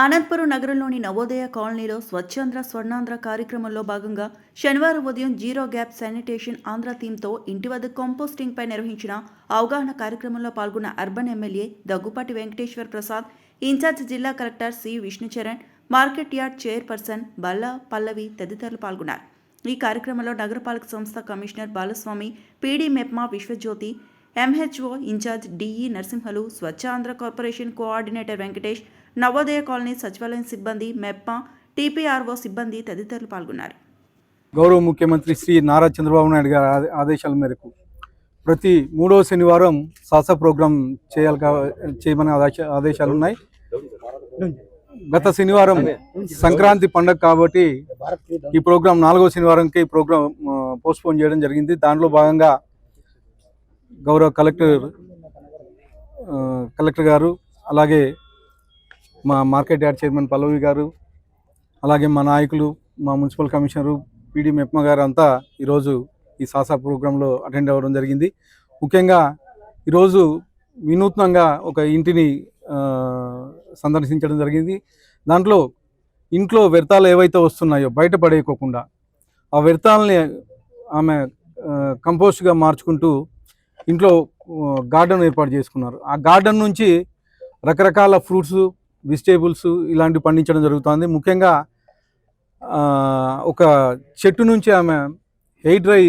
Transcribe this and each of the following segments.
అనంతపురం నగరంలోని నవోదయ కాలనీలో స్వచ్ఛాంధ్ర స్వర్ణాంధ్ర కార్యక్రమంలో భాగంగా శనివారం ఉదయం జీరో గ్యాప్ శానిటేషన్ ఆంధ్ర థీమ్తో ఇంటి వద్ద కంపోస్టింగ్పై నిర్వహించిన అవగాహన కార్యక్రమంలో పాల్గొన్న urban MLA Daggubati Venkateswar Prasad, incharge జిల్లా collector C Vishnucharan, market yard chairperson Balla Pallavi తదితరులు పాల్గొన్నారు. ఈ కార్యక్రమంలో నగరపాలక సంస్థ commissioner Balaswamy, PD Mepma Vishwajyothi, MHO incharge DE Narasimhulu, Swachh Andhra corporation coordinator Venkatesh, Navodaya colony సచివాలయం సిబ్బంది, మెప్మా, టీపీఆర్ఓ సిబ్బంది తదితరులు పాల్గొన్నారు. గౌరవ ముఖ్యమంత్రి శ్రీ నారా చంద్రబాబు నాయుడు గారి ఆదేశాల మేరకు ప్రతి 3వ శనివారం సాసా ప్రోగ్రాం చేయమని ఆదేశాలు ఉన్నాయి. గత శనివారం సంక్రాంతి పండుగ కాబట్టి ఈ ప్రోగ్రాం 4వ శనివారంకి ప్రోగ్రాం పోస్ట్పోన్ చేయడం జరిగింది. దానిలో భాగంగా గౌరవ కలెక్టర్ గారు, అలాగే మా మార్కెట్ యార్డ్ చైర్మన్ పల్లవి గారు, అలాగే మా నాయకులు, మా మున్సిపల్ కమిషనరు పీడీ మెప్మా గారు అంతా ఈరోజు ఈ సాసా ప్రోగ్రాంలో అటెండ్ అవ్వడం జరిగింది. ముఖ్యంగా ఈరోజు వినూత్నంగా ఒక ఇంటిని సందర్శించడం జరిగింది. దాంట్లో ఇంట్లో వ్యర్థాలు ఏవైతే వస్తున్నాయో బయట పడేయకోకుండా ఆ వ్యర్థాలని ఆమె కంపోస్ట్గా మార్చుకుంటూ ఇంట్లో గార్డెన్ ఏర్పాటు చేసుకున్నారు. ఆ గార్డెన్ నుంచి రకరకాల ఫ్రూట్స్, వెజిటేబుల్స్ ఇలాంటివి పండించడం జరుగుతుంది. ముఖ్యంగా ఒక చెట్టు నుంచి ఆమె హెయిర్ డ్రై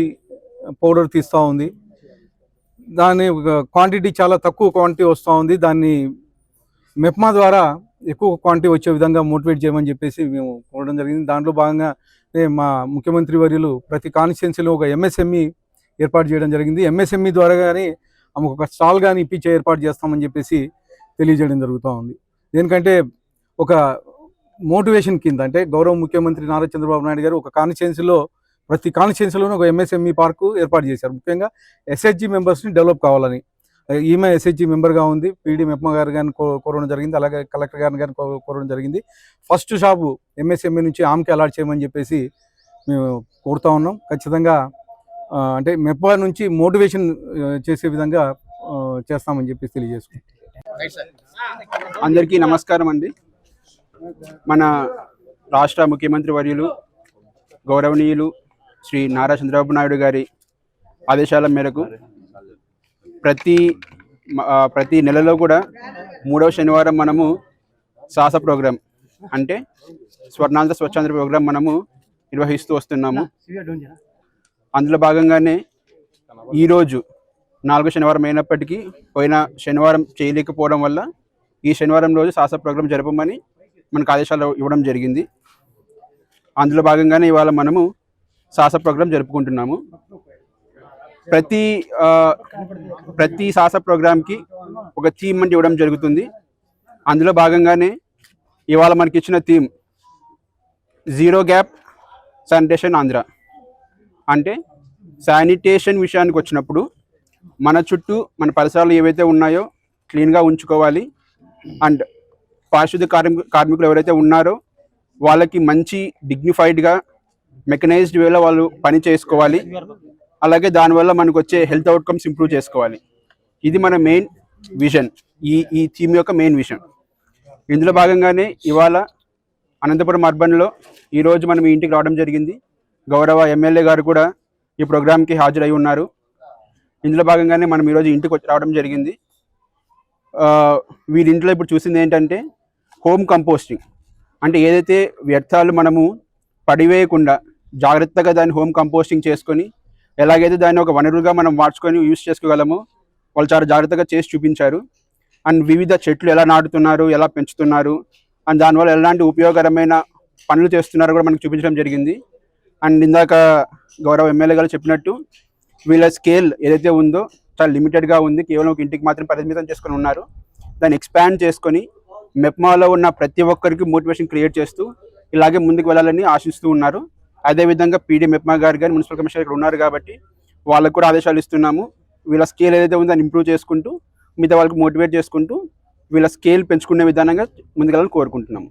పౌడర్ తీస్తూ ఉంది. దాని క్వాంటిటీ చాలా తక్కువ క్వాంటిటీ వస్తూ ఉంది. దాన్ని మెప్మా ద్వారా ఎక్కువ క్వాంటిటీ వచ్చే విధంగా మోటివేట్ చేయమని చెప్పేసి మేము కోరడం జరిగింది. దాంట్లో భాగంగా మా ముఖ్యమంత్రి వర్యులు ప్రతి కాన్స్టిట్యున్సీలో ఒక ఎంఎస్ఎంఈ ఏర్పాటు చేయడం జరిగింది. ఎంఎస్ఎంఈ ద్వారా కానీ ఆమెకు ఒక స్టాల్ కానీ ఇప్పించే ఏర్పాటు చేస్తామని చెప్పేసి తెలియజేయడం జరుగుతూ ఉంది. ఎందుకంటే ఒక మోటివేషన్ కింద, అంటే గౌరవ ముఖ్యమంత్రి నారా చంద్రబాబు నాయుడు గారు ఒక కాన్స్టిట్యున్సీలో ప్రతి కాన్స్టిట్యున్సీలోనూ ఒక ఎంఎస్ఎంఈ పార్కు ఏర్పాటు చేశారు. ముఖ్యంగా ఎస్హెచ్జి మెంబర్స్ని డెవలప్ కావాలని. ఈమె ఎస్హెచ్జి మెంబర్గా ఉంది. పీడీ మెప్మా గారు కానీ కోరడం జరిగింది, అలాగే కలెక్టర్ గారిని కానీ కోరడం జరిగింది. ఫస్ట్ షాపు ఎంఎస్ఎంఈ నుంచి ఆమెకి అలాట్ చేయమని చెప్పేసి మేము కోరుతా ఉన్నాం. ఖచ్చితంగా అంటే మెప్మా నుంచి మోటివేషన్ చేసే విధంగా చేస్తామని చెప్పేసి తెలియజేసుకుంటాం. అందరికీ నమస్కారం అండి. మన రాష్ట్ర ముఖ్యమంత్రి వర్యులు గౌరవనీయులు శ్రీ నారా చంద్రబాబు నాయుడు గారి ఆదేశాల మేరకు ప్రతి నెలలో కూడా 3వ శనివారం మనము సాస ప్రోగ్రాం, అంటే స్వర్ణాంధ్ర స్వచ్ఛాంధ్ర ప్రోగ్రాం మనము నిర్వహిస్తూ వస్తున్నాము. అందులో భాగంగానే ఈరోజు 4వ శనివారం అయినప్పటికీ పోయిన శనివారం చేయలేకపోవడం వల్ల ఈ శనివారం రోజు సాసా ప్రోగ్రాం జరపమని మనకు ఆదేశాలు ఇవ్వడం జరిగింది. అందులో భాగంగానే ఇవాళ మనము సాసా ప్రోగ్రాం జరుపుకుంటున్నాము. ప్రతి సాసా ప్రోగ్రాంకి ఒక థీమ్ అంటే ఇవ్వడం జరుగుతుంది. అందులో భాగంగానే ఇవాళ మనకి ఇచ్చిన theme zero gap sanitation Andhra. అంటే శానిటేషన్ విషయానికి వచ్చినప్పుడు మన చుట్టూ మన పరిసరాలు ఏవైతే ఉన్నాయో క్లీన్గా ఉంచుకోవాలి. అండ్ పారిశుద్ధ్య కార్మికులు ఎవరైతే ఉన్నారో వాళ్ళకి మంచి డిగ్నిఫైడ్గా మెకనైజ్డ్ వేలో వాళ్ళు పని చేసుకోవాలి. అలాగే దానివల్ల మనకు వచ్చే హెల్త్ అవుట్కమ్స్ ఇంప్రూవ్ చేసుకోవాలి. ఇది మన మెయిన్ విజన్, ఈ థీమ్ యొక్క మెయిన్ విజన్. ఇందులో భాగంగానే ఇవాళ అనంతపురం అర్బన్లో ఈరోజు మనం ఈ ఇంటికి రావడం జరిగింది. గౌరవ ఎమ్మెల్యే గారు కూడా ఈ ప్రోగ్రాంకి హాజరై ఉన్నారు. ఇందులో భాగంగానే మనం ఈరోజు ఇంటికి రావడం జరిగింది. వీరింట్లో ఇప్పుడు చూసింది ఏంటంటే హోమ్ కంపోస్టింగ్. అంటే ఏదైతే వ్యర్థాలు మనము పడివేయకుండా జాగ్రత్తగా దాన్ని హోమ్ కంపోస్టింగ్ చేసుకొని ఎలాగైతే దాన్ని ఒక వనరుగా మనం మార్చుకొని యూజ్ చేసుకోగలమో వాళ్ళు చాలా జాగ్రత్తగా చేసి చూపించారు. అండ్ వివిధ చెట్లు ఎలా నాటుతున్నారు, ఎలా పెంచుతున్నారు, అండ్ దానివల్ల ఎలాంటి ఉపయోగకరమైన పనులు చేస్తున్నారో కూడా మనకు చూపించడం జరిగింది. అండ్ ఇందాక గౌరవ ఎమ్మెల్యే గారు చెప్పినట్టు వీళ్ళ స్కేల్ ఏదైతే ఉందో చాలా లిమిటెడ్గా ఉంది. కేవలం ఒక ఇంటికి మాత్రం పరిమితం చేసుకొని ఉన్నారు. దాన్ని ఎక్స్పాండ్ చేసుకొని మెప్మాలో ఉన్న ప్రతి ఒక్కరికి మోటివేషన్ క్రియేట్ చేస్తూ ఇలాగే ముందుకు వెళ్ళాలని ఆశిస్తూ ఉన్నారు. అదేవిధంగా పీడీ మెప్మా గారు కానీ మున్సిపల్ కమిషనర్ ఇక్కడ ఉన్నారు కాబట్టి వాళ్ళకు కూడా ఆదేశాలు ఇస్తున్నాము. వీళ్ళ స్కేల్ ఏదైతే ఉందో దాన్ని ఇంప్రూవ్ చేసుకుంటూ మిగతా వాళ్ళకి మోటివేట్ చేసుకుంటూ వీళ్ళ స్కేల్ పెంచుకునే విధానంగా ముందుకెళ్ళాలని కోరుకుంటున్నాము.